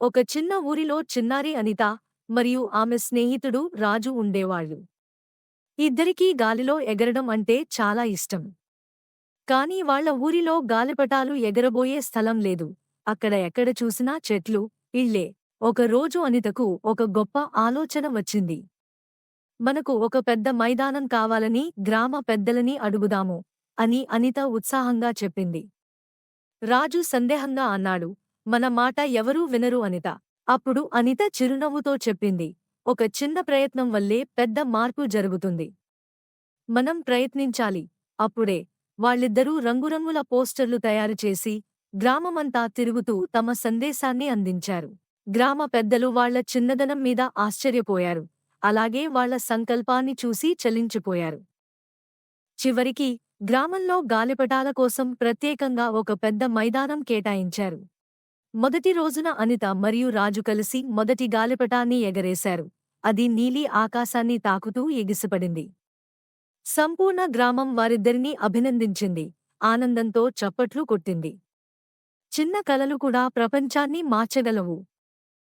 ఒక చిన్న ఊరిలో చిన్నారి అనిత మరియు ఆమె స్నేహితుడు రాజు ఉండేవాళ్ళు. ఇద్దరికీ గాలిలో ఎగరడం అంటే చాలా ఇష్టం. కానీ వాళ్ళ ఊరిలో గాలిపటాలు ఎగరబోయే స్థలం లేదు. అక్కడ ఎక్కడ చూసినా చెట్లు, ఇళ్ళే. ఒక రోజు అనితకు ఒక గొప్ప ఆలోచన వచ్చింది. మనకు ఒక పెద్ద మైదానం కావాలని గ్రామ పెద్దలని అడుగుదాము అని అనిత ఉత్సాహంగా చెప్పింది. రాజు సందేహంగా అన్నాడు, మన మాట ఎవరూ వినరు అనిత. అప్పుడు అనిత చిరునవ్వుతో చెప్పింది, ఒక చిన్న ప్రయత్నం వల్లే పెద్ద మార్పు జరుగుతుంది. మనం ప్రయత్నించాలి. అప్పుడే వాళ్ళిద్దరూ రంగురంగుల పోస్టర్లు తయారుచేసి గ్రామమంతా తిరుగుతూ తమ సందేశాన్ని అందించారు. గ్రామ పెద్దలు వాళ్ళ చిన్నదనం మీద ఆశ్చర్యపోయారు. అలాగే వాళ్ళ సంకల్పాన్ని చూసి చలించిపోయారు. చివరికి గ్రామంలో గాలిపటాల కోసం ప్రత్యేకంగా ఒక పెద్ద మైదానం కేటాయించారు. మొదటి రోజున అనిత మరియు రాజు కలిసి మొదటి గాలిపటాన్ని ఎగరేశారు. అది నీలి ఆకాశాన్ని తాకుతూ ఎగిసిపడింది. సంపూర్ణ గ్రామం వారిద్దరినీ అభినందించింది. ఆనందంతో చప్పట్లు కొట్టింది. చిన్న కలలు కూడా ప్రపంచాన్ని మార్చగలవు.